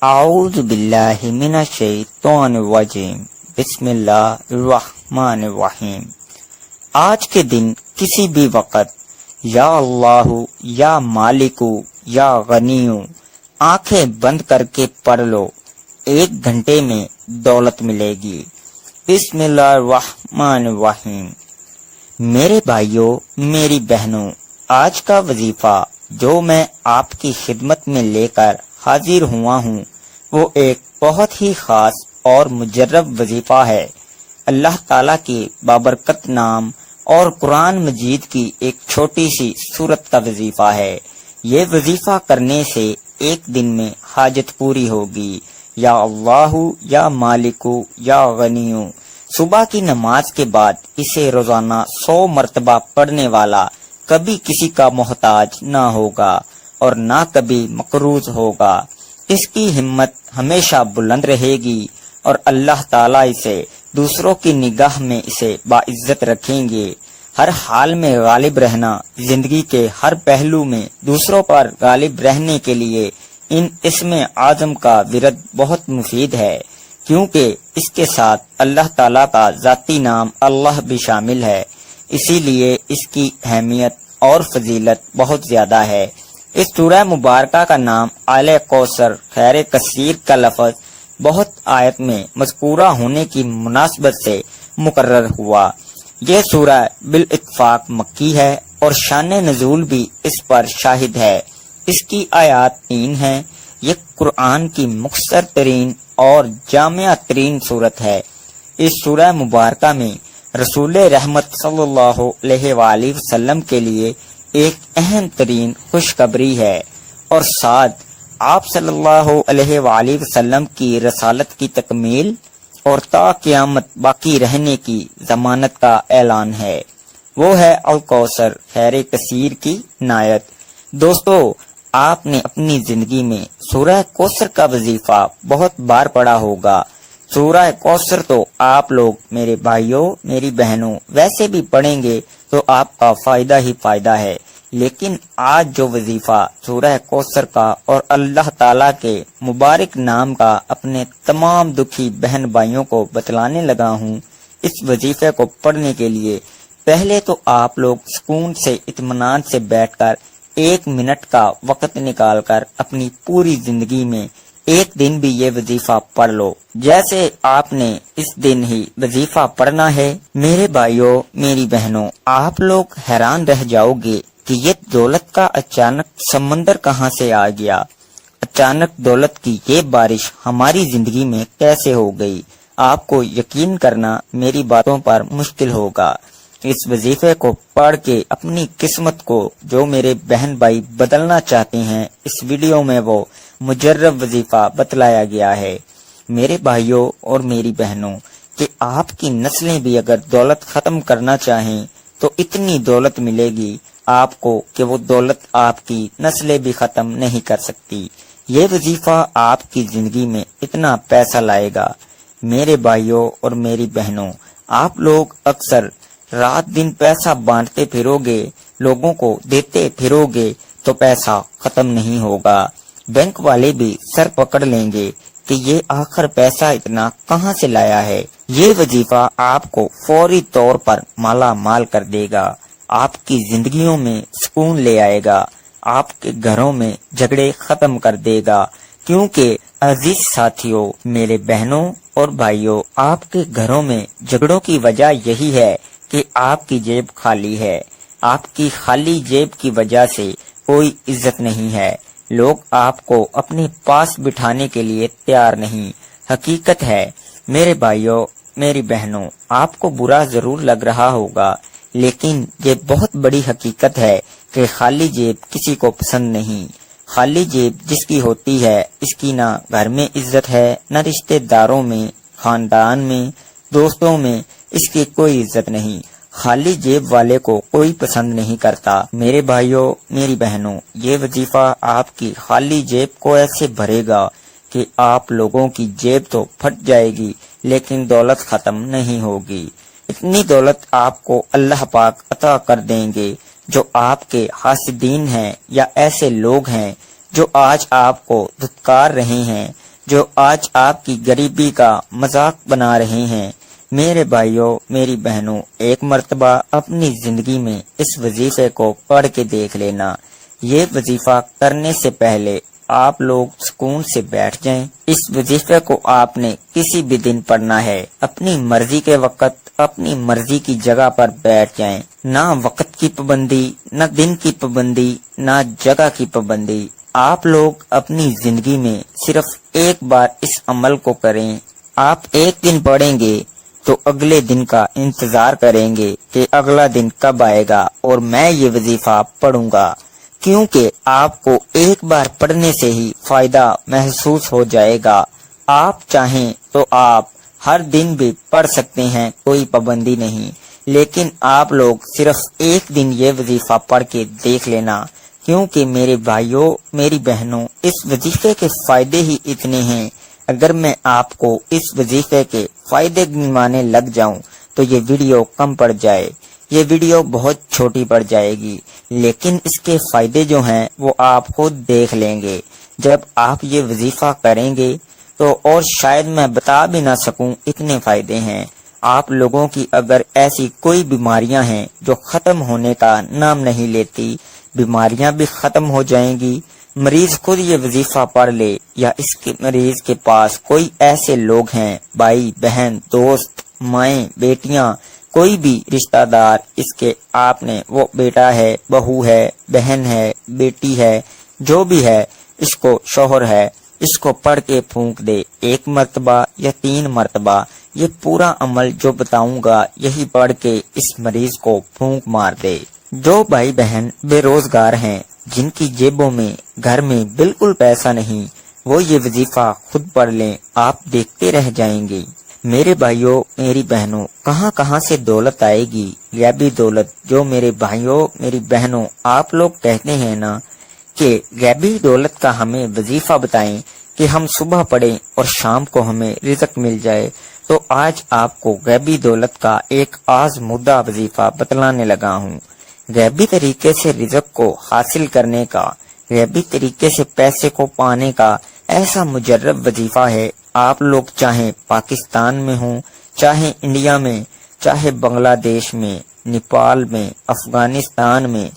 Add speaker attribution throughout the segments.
Speaker 1: اعوذ باللہ من الشیطان الرجیم بسم اللہ الرحمن الرحیم۔ آج کے دن کسی بھی وقت یا اللہ یا مالکو یا غنیو آنکھیں بند کر کے پڑھ لو، 1 گھنٹے میں دولت ملے گی۔ بسم اللہ الرحمن الرحیم۔ میرے بھائیوں، میری بہنوں، آج کا وظیفہ جو میں آپ کی خدمت میں لے کر حاضر ہوا ہوں وہ ایک بہت ہی خاص اور مجرب وظیفہ ہے۔ اللہ تعالیٰ کے بابرکت نام اور قرآن مجید کی ایک چھوٹی سی سورت کا وظیفہ ہے۔ یہ وظیفہ کرنے سے 1 دن میں حاجت پوری ہوگی۔ یا اللہ یا مالکو یا غنیو۔ صبح کی نماز کے بعد اسے روزانہ 100 مرتبہ پڑھنے والا کبھی کسی کا محتاج نہ ہوگا اور نہ کبھی مقروض ہوگا۔ اس کی ہمت ہمیشہ بلند رہے گی اور اللہ تعالیٰ اسے دوسروں کی نگاہ میں اسے باعزت رکھیں گے۔ ہر حال میں غالب رہنا، زندگی کے ہر پہلو میں دوسروں پر غالب رہنے کے لیے ان اسم اعظم کا ورد بہت مفید ہے، کیونکہ اس کے ساتھ اللہ تعالیٰ کا ذاتی نام اللہ بھی شامل ہے، اسی لیے اس کی اہمیت اور فضیلت بہت زیادہ ہے۔ اس سورہ مبارکہ کا نام آل کوثر خیر کثیر کا لفظ بہت آیت میں مذکورہ ہونے کی مناسبت سے مقرر ہوا۔ یہ سورہ بالاتفاق مکی ہے اور شان نزول بھی اس پر شاہد ہے۔ اس کی آیات 3 ہیں۔ یہ قرآن کی مختصر ترین اور جامع ترین سورت ہے۔ اس سورہ مبارکہ میں رسول رحمت صلی اللہ علیہ وآلہ وسلم کے لیے ایک اہم ترین خوشخبری ہے اور ساتھ آپ صلی اللہ علیہ وآلہ وسلم کی رسالت کی تکمیل اور تا قیامت باقی رہنے کی ضمانت کا اعلان ہے۔ وہ ہے الکوثر خیر کثیر کی نایت۔ دوستو، آپ نے اپنی زندگی میں سورہ کوثر کا وظیفہ بہت بار پڑھا ہوگا۔ سورہ کوثر تو آپ لوگ، میرے بھائیوں، میری بہنوں، ویسے بھی پڑھیں گے تو آپ کا فائدہ ہی فائدہ ہے، لیکن آج جو وظیفہ سورہ کوثر کا اور اللہ تعالیٰ کے مبارک نام کا اپنے تمام دکھی بہن بھائیوں کو بتلانے لگا ہوں، اس وظیفے کو پڑھنے کے لیے پہلے تو آپ لوگ سکون سے اطمینان سے بیٹھ کر 1 منٹ کا وقت نکال کر اپنی پوری زندگی میں 1 دن بھی یہ وظیفہ پڑھ لو، جیسے آپ نے اس دن ہی وظیفہ پڑھنا ہے۔ میرے بھائیوں، میری بہنوں، آپ لوگ حیران رہ جاؤ گے کہ یہ دولت کا اچانک سمندر کہاں سے آ گیا، اچانک دولت کی یہ بارش ہماری زندگی میں کیسے ہو گئی۔ آپ کو یقین کرنا میری باتوں پر مشکل ہوگا۔ اس وظیفے کو پڑھ کے اپنی قسمت کو جو میرے بہن بھائی بدلنا چاہتے ہیں، اس ویڈیو میں وہ مجرب وظیفہ بتلایا گیا ہے۔ میرے بھائیوں اور میری بہنوں، کہ آپ کی نسلیں بھی اگر دولت ختم کرنا چاہیں تو اتنی دولت ملے گی آپ کو کہ وہ دولت آپ کی نسلیں بھی ختم نہیں کر سکتی۔ یہ وظیفہ آپ کی زندگی میں اتنا پیسہ لائے گا۔ میرے بھائیوں اور میری بہنوں، آپ لوگ اکثر رات دن پیسہ بانٹتے پھرو گے، لوگوں کو دیتے پھرو گے تو پیسہ ختم نہیں ہوگا۔ بینک والے بھی سر پکڑ لیں گے کہ یہ آخر پیسہ اتنا کہاں سے لایا ہے۔ یہ وظیفہ آپ کو فوری طور پر مالا مال کر دے گا، آپ کی زندگیوں میں سکون لے آئے گا، آپ کے گھروں میں جھگڑے ختم کر دے گا، کیونکہ عزیز ساتھیوں، میرے بہنوں اور بھائیوں، آپ کے گھروں میں جھگڑوں کی وجہ یہی ہے کہ آپ کی جیب خالی ہے۔ آپ کی خالی جیب کی وجہ سے کوئی عزت نہیں ہے، لوگ آپ کو اپنے پاس بٹھانے کے لیے تیار نہیں۔ حقیقت ہے میرے بھائیوں، میری بہنوں، آپ کو برا ضرور لگ رہا ہوگا، لیکن یہ بہت بڑی حقیقت ہے کہ خالی جیب کسی کو پسند نہیں۔ خالی جیب جس کی ہوتی ہے، اس کی نہ گھر میں عزت ہے، نہ رشتہ داروں میں، خاندان میں، دوستوں میں اس کی کوئی عزت نہیں۔ خالی جیب والے کو کوئی پسند نہیں کرتا۔ میرے بھائیوں، میری بہنوں، یہ وظیفہ آپ کی خالی جیب کو ایسے بھرے گا کہ آپ لوگوں کی جیب تو پھٹ جائے گی لیکن دولت ختم نہیں ہوگی۔ اتنی دولت آپ کو اللہ پاک عطا کر دیں گے جو آپ کے حاسدین ہیں یا ایسے لوگ ہیں جو آج آپ کو دھتکار رہے ہیں، جو آج آپ کی غریبی کا مذاق بنا رہے ہیں۔ میرے بھائیوں، میری بہنوں، ایک مرتبہ اپنی زندگی میں اس وظیفے کو پڑھ کے دیکھ لینا۔ یہ وظیفہ کرنے سے پہلے آپ لوگ سکون سے بیٹھ جائیں۔ اس وظیفے کو آپ نے کسی بھی دن پڑھنا ہے، اپنی مرضی کے وقت، اپنی مرضی کی جگہ پر بیٹھ جائیں۔ نہ وقت کی پابندی، نہ دن کی پابندی، نہ جگہ کی پابندی۔ آپ لوگ اپنی زندگی میں صرف ایک بار اس عمل کو کریں۔ آپ ایک دن پڑھیں گے تو اگلے دن کا انتظار کریں گے کہ اگلا دن کب آئے گا اور میں یہ وظیفہ پڑھوں گا، کیونکہ آپ کو ایک بار پڑھنے سے ہی فائدہ محسوس ہو جائے گا۔ آپ چاہیں تو آپ ہر دن بھی پڑھ سکتے ہیں، کوئی پابندی نہیں، لیکن آپ لوگ صرف ایک دن یہ وظیفہ پڑھ کے دیکھ لینا، کیونکہ میرے بھائیوں، میری بہنوں، اس وظیفے کے فائدے ہی اتنے ہیں۔ اگر میں آپ کو اس وظیفے کے فائدے گنوانے لگ جاؤں تو یہ ویڈیو کم پڑ جائے، یہ ویڈیو بہت چھوٹی پڑ جائے گی، لیکن اس کے فائدے جو ہیں وہ آپ خود دیکھ لیں گے جب آپ یہ وظیفہ کریں گے تو، اور شاید میں بتا بھی نہ سکوں اتنے فائدے ہیں۔ آپ لوگوں کی اگر ایسی کوئی بیماریاں ہیں جو ختم ہونے کا نام نہیں لیتی، بیماریاں بھی ختم ہو جائیں گی۔ مریض خود یہ وظیفہ پڑھ لے یا اس کے مریض کے پاس کوئی ایسے لوگ ہیں، بھائی بہن، دوست، مائیں، بیٹیاں، کوئی بھی رشتہ دار اس کے، آپ نے وہ بیٹا ہے، بہو ہے، بہن ہے، بیٹی ہے، جو بھی ہے، اس کو شوہر ہے، اس کو پڑھ کے پھونک دے، ایک مرتبہ یا 3 مرتبہ۔ یہ پورا عمل جو بتاؤں گا یہی پڑھ کے اس مریض کو پھونک مار دے۔ جو بھائی بہن بے روزگار ہیں، جن کی جیبوں میں گھر میں بالکل پیسہ نہیں، وہ یہ وظیفہ خود پڑھ لیں، آپ دیکھتے رہ جائیں گے۔ میرے بھائیوں، میری بہنوں، کہاں کہاں سے دولت آئے گی، غیبی دولت۔ جو میرے بھائیوں، میری بہنوں، آپ لوگ کہتے ہیں نا کہ غیبی دولت کا ہمیں وظیفہ بتائیں کہ ہم صبح پڑھیں اور شام کو ہمیں رزق مل جائے، تو آج آپ کو غیبی دولت کا ایک آزمودہ وظیفہ بتلانے لگا ہوں۔ غیبی طریقے سے رزق کو حاصل کرنے کا، غیبی طریقے سے پیسے کو پانے کا ایسا مجرب وظیفہ ہے۔ آپ لوگ چاہے پاکستان میں ہوں، چاہے انڈیا میں، چاہے بنگلہ دیش میں، نیپال میں، افغانستان میں،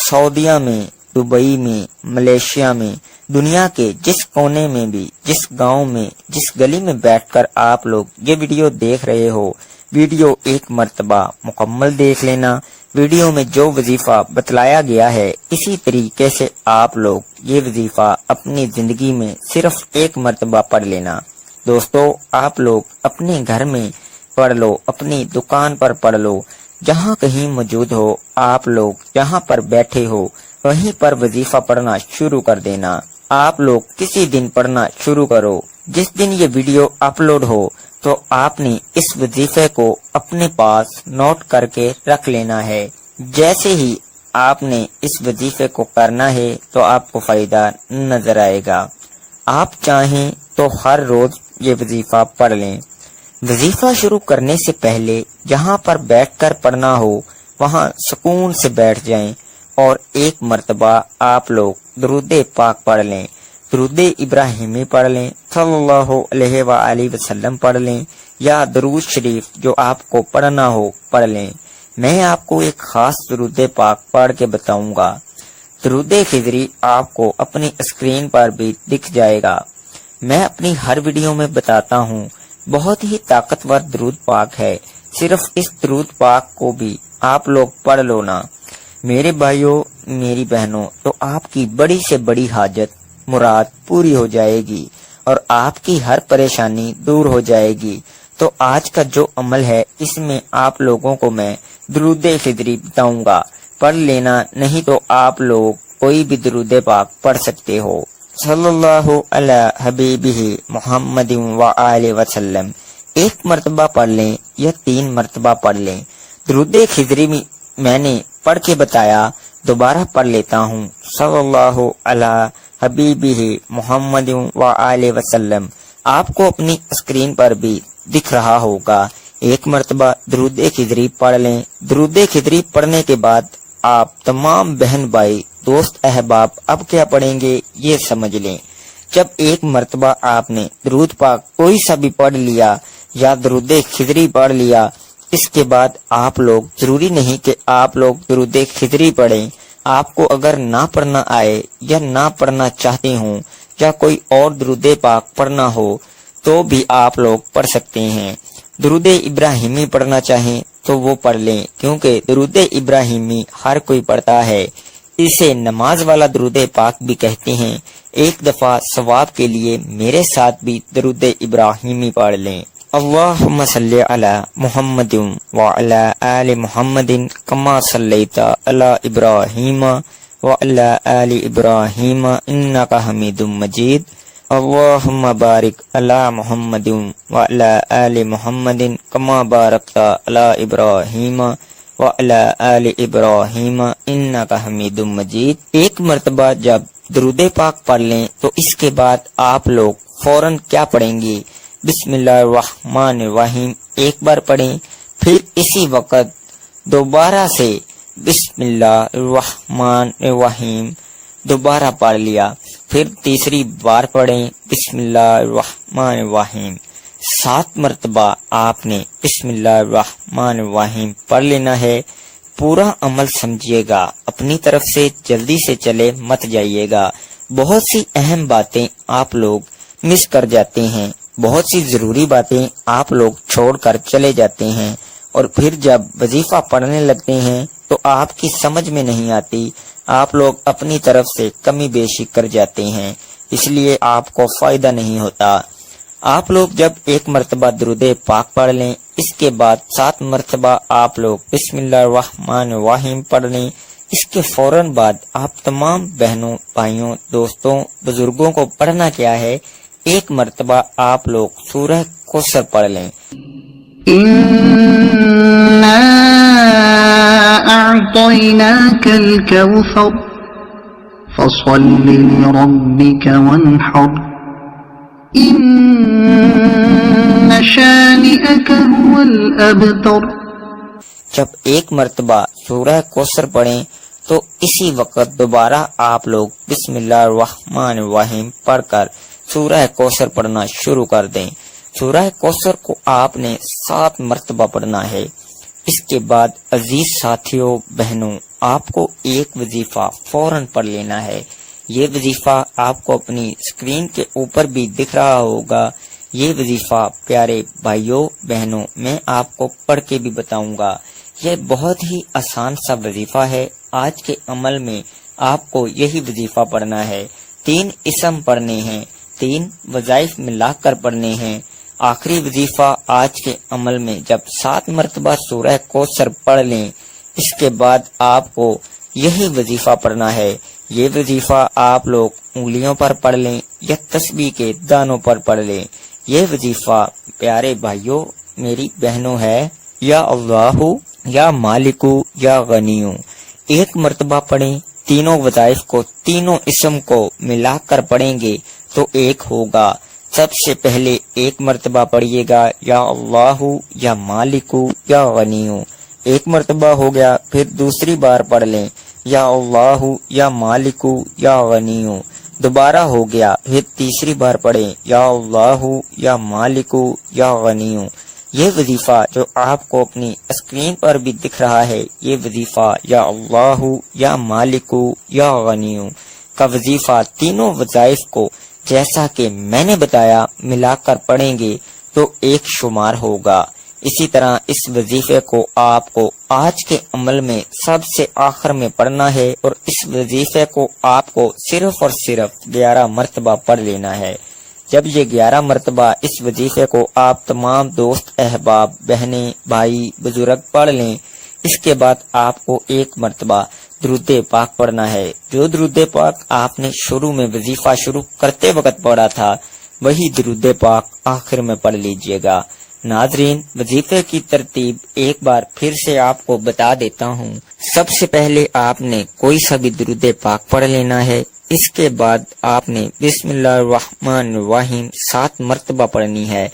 Speaker 1: سعودیہ میں، دبئی میں، ملیشیا میں، دنیا کے جس کونے میں بھی، جس گاؤں میں، جس گلی میں بیٹھ کر آپ لوگ یہ ویڈیو دیکھ رہے ہو، ویڈیو ایک مرتبہ مکمل دیکھ لینا۔ ویڈیو میں جو وظیفہ بتلایا گیا ہے اسی طریقے سے آپ لوگ یہ وظیفہ اپنی زندگی میں صرف ایک مرتبہ پڑھ لینا۔ دوستو، آپ لوگ اپنے گھر میں پڑھ لو، اپنی دکان پر پڑھ لو، جہاں کہیں موجود ہو، آپ لوگ جہاں پر بیٹھے ہو وہیں پر وظیفہ پڑھنا شروع کر دینا۔ آپ لوگ کسی دن پڑھنا شروع کرو، جس دن یہ ویڈیو اپلوڈ ہو تو آپ نے اس وظیفے کو اپنے پاس نوٹ کر کے رکھ لینا ہے۔ جیسے ہی آپ نے اس وظیفے کو کرنا ہے تو آپ کو فائدہ نظر آئے گا۔ آپ چاہیں تو ہر روز یہ وظیفہ پڑھ لیں۔ وظیفہ شروع کرنے سے پہلے جہاں پر بیٹھ کر پڑھنا ہو وہاں سکون سے بیٹھ جائیں اور ایک مرتبہ آپ لوگ درود پاک پڑھ لیں، درود ابراہیمی پڑھ لیں، صلی اللہ علیہ وآلہ وسلم پڑھ لیں، یا درود شریف جو آپ کو پڑھنا ہو پڑھ لیں۔ میں آپ کو ایک خاص درود پاک پڑھ کے بتاؤں گا۔ درود خضری آپ کو اپنی اسکرین پر بھی دکھ جائے گا۔ میں اپنی ہر ویڈیو میں بتاتا ہوں، بہت ہی طاقتور درود پاک ہے، صرف اس درود پاک کو بھی آپ لوگ پڑھ لو نا۔ میرے بھائیوں، میری بہنوں، تو آپ کی بڑی سے بڑی حاجت مراد پوری ہو جائے گی اور آپ کی ہر پریشانی دور ہو جائے گی۔ تو آج کا جو عمل ہے اس میں آپ لوگوں کو میں درود خضری بتاؤں گا، پڑھ لینا، نہیں تو آپ لوگ کوئی بھی درود پاک پڑھ سکتے ہو۔ صلی اللہ علی حبیبہ محمد وآلہ وسلم، ایک مرتبہ پڑھ لیں یا 3 مرتبہ پڑھ لیں۔ درود خضری میں نے پڑھ کے بتایا، دوبارہ پڑھ لیتا ہوں۔ صلی اللہ علی حبیبہ محمد وآلہ وسلم، آپ کو اپنی اسکرین پر بھی دکھ رہا ہوگا۔ ایک مرتبہ درود خضری پڑھ لیں۔ درود خضری پڑھنے کے بعد آپ تمام بہن بھائی، دوست، احباب اب کیا پڑھیں گے یہ سمجھ لیں۔ جب ایک مرتبہ آپ نے درود پاک کوئی سا بھی پڑھ لیا یا درود خضری پڑھ لیا، اس کے بعد آپ لوگ، ضروری نہیں کہ آپ لوگ درود خضری پڑھیں، آپ کو اگر نہ پڑھنا آئے یا نہ پڑھنا چاہتے ہوں یا کوئی اور درود پاک پڑھنا ہو تو بھی آپ لوگ پڑھ سکتے ہیں۔ درود ابراہیمی پڑھنا چاہیں تو وہ پڑھ لیں، کیونکہ درود ابراہیمی ہر کوئی پڑھتا ہے، اسے نماز والا درود پاک بھی کہتے ہیں۔ ایک دفعہ ثواب کے لیے میرے ساتھ بھی درود ابراہیمی پڑھ لیں۔ اللہم صلی علی محمد وعلی آل محمد کما صلیت علی ابراہیم وعلی آل ابراہیم انک حمید مجید۔ اللہم بارک علی محمد وعلی آل محمد کما بارکت علی ابراہیم وعلی آل ابراہیم انک حمید مجید۔ ایک مرتبہ جب درود پاک پڑھ لیں تو اس کے بعد آپ لوگ فوراً کیا پڑھیں گے؟ بسم اللہ الرحمن الرحیم ایک بار پڑھیں، پھر اسی وقت دوبارہ سے بسم اللہ الرحمن الرحیم دوبارہ پڑھ لیا، پھر تیسری بار پڑھیں بسم اللہ الرحمن الرحیم۔ 7 مرتبہ آپ نے بسم اللہ الرحمن الرحیم پڑھ لینا ہے۔ پورا عمل سمجھیے گا، اپنی طرف سے جلدی سے چلے مت جائیے گا۔ بہت سی اہم باتیں آپ لوگ مس کر جاتے ہیں، بہت سی ضروری باتیں آپ لوگ چھوڑ کر چلے جاتے ہیں، اور پھر جب وظیفہ پڑھنے لگتے ہیں تو آپ کی سمجھ میں نہیں آتی، آپ لوگ اپنی طرف سے کمی بیشی کر جاتے ہیں، اس لیے آپ کو فائدہ نہیں ہوتا۔ آپ لوگ جب ایک مرتبہ درود پاک پڑھ لیں، اس کے بعد 7 مرتبہ آپ لوگ بسم اللہ الرحمن الرحیم پڑھ لیں۔ اس کے فوراً بعد آپ تمام بہنوں، بھائیوں، دوستوں، بزرگوں کو پڑھنا کیا ہے، ایک مرتبہ آپ لوگ سورہ کوثر پڑھ لیں۔
Speaker 2: إنا أعطيناك الكوثر فصل لربك وانحر إن شانئك هو الأبتر۔
Speaker 1: جب ایک مرتبہ سورہ کوثر پڑھیں تو اسی وقت دوبارہ آپ لوگ بسم اللہ الرحمن الرحیم پڑھ کر سورہ کوثر پڑھنا شروع کر دیں۔ سورہ کوثر کو آپ نے 7 مرتبہ پڑھنا ہے۔ اس کے بعد عزیز ساتھیوں، بہنوں، آپ کو ایک وظیفہ فوراً پڑھ لینا ہے۔ یہ وظیفہ آپ کو اپنی اسکرین کے اوپر بھی دکھ رہا ہوگا۔ یہ وظیفہ پیارے بھائیوں، بہنوں، میں آپ کو پڑھ کے بھی بتاؤں گا۔ یہ بہت ہی آسان سا وظیفہ ہے۔ آج کے عمل میں آپ کو یہی وظیفہ پڑھنا ہے۔ 3 اسم پڑھنے ہیں، 3 وظائف ملا کر پڑھنے ہیں۔ آخری وظیفہ آج کے عمل میں جب 7 مرتبہ سورہ کوثر پڑھ لیں، اس کے بعد آپ کو یہی وظیفہ پڑھنا ہے۔ یہ وظیفہ آپ لوگ انگلیوں پر پڑھ لیں یا تسبیح کے دانوں پر پڑھ لیں۔ یہ وظیفہ پیارے بھائیوں، میری بہنوں ہے، یا اللہ یا مالکو یا غنیو، ایک مرتبہ پڑھیں۔ تینوں وظائف کو، تینوں اسم کو ملا کر پڑھیں گے تو ایک ہوگا۔ سب سے پہلے ایک مرتبہ پڑھیے گا یا اللہ یا مالکو یا غنیو، ایک مرتبہ ہو گیا، پھر دوسری بار پڑھ لیں یا اللہ یا مالکو یا غنیو، دوبارہ ہو گیا، پھر تیسری بار پڑھیں یا اللہ یا مالکو یا غنیو۔ یہ وظیفہ جو آپ کو اپنی اسکرین پر بھی دکھ رہا ہے، یہ وظیفہ یا اللہ یا مالکو یا غنیو کا وظیفہ، تینوں وظائف کو جیسا کہ میں نے بتایا ملا کر پڑھیں گے تو ایک شمار ہوگا۔ اسی طرح اس وظیفے کو آپ کو آج کے عمل میں سب سے آخر میں پڑھنا ہے، اور اس وظیفے کو آپ کو صرف اور صرف 11 مرتبہ پڑھ لینا ہے۔ جب یہ 11 مرتبہ اس وظیفے کو آپ تمام دوست، احباب، بہنیں، بھائی، بزرگ پڑھ لیں، اس کے بعد آپ کو ایک مرتبہ درود پاک پڑھنا ہے۔ جو درود پاک آپ نے شروع میں وظیفہ شروع کرتے وقت پڑھا تھا، وہی درود پاک آخر میں پڑھ لیجئے گا۔ ناظرین، وظیفے کی ترتیب ایک بار پھر سے آپ کو بتا دیتا ہوں۔ سب سے پہلے آپ نے کوئی سا بھی درود پاک پڑھ لینا ہے، اس کے بعد آپ نے بسم اللہ الرحمن الرحیم 7 مرتبہ پڑھنی ہے۔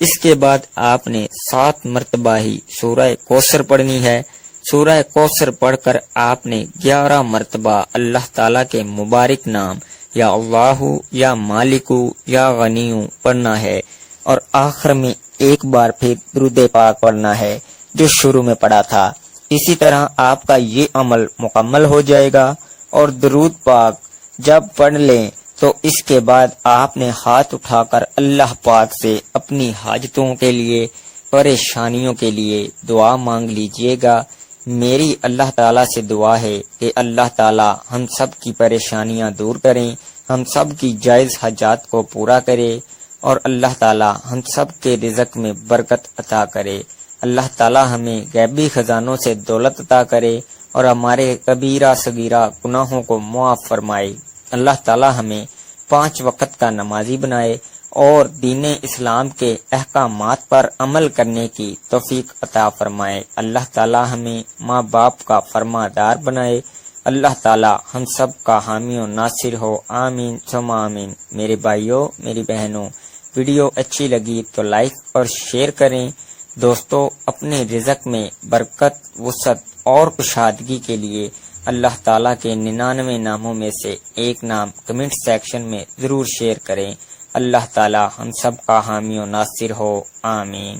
Speaker 1: اس کے بعد آپ نے 7 مرتبہ ہی سورہ کوثر پڑھنی ہے۔ سورہ کوثر پڑھ کر آپ نے 11 مرتبہ اللہ تعالیٰ کے مبارک نام یا اللہ یا مالکو یا غنیو پڑھنا ہے، اور آخر میں ایک بار پھر درود پاک پڑھنا ہے جو شروع میں پڑھا تھا۔ اسی طرح آپ کا یہ عمل مکمل ہو جائے گا، اور درود پاک جب پڑھ لیں تو اس کے بعد آپ نے ہاتھ اٹھا کر اللہ پاک سے اپنی حاجتوں کے لیے، پریشانیوں کے لیے دعا مانگ لیجئے گا۔ میری اللہ تعالیٰ سے دعا ہے کہ اللہ تعالیٰ ہم سب کی پریشانیاں دور کریں، ہم سب کی جائز حاجات کو پورا کرے، اور اللہ تعالیٰ ہم سب کے رزق میں برکت عطا کرے۔ اللہ تعالیٰ ہمیں غیبی خزانوں سے دولت عطا کرے اور ہمارے کبیرہ صغیرہ گناہوں کو معاف فرمائے۔ اللہ تعالیٰ ہمیں 5 وقت کا نمازی بنائے اور دین اسلام کے احکامات پر عمل کرنے کی توفیق عطا فرمائے۔ اللہ تعالیٰ ہمیں ماں باپ کا فرمادار بنائے۔ اللہ تعالیٰ ہم سب کا حامی و ناصر ہو، آمین ثم آمین۔ میرے بھائیوں، میری بہنوں، ویڈیو اچھی لگی تو لائک اور شیئر کریں۔ دوستو، اپنے رزق میں برکت، وسعت اور کشادگی کے لیے اللہ تعالیٰ کے 99 ناموں میں سے ایک نام کمنٹ سیکشن میں ضرور شیئر کریں۔ اللہ تعالیٰ ہم سب کا حامی و ناصر ہو، آمین۔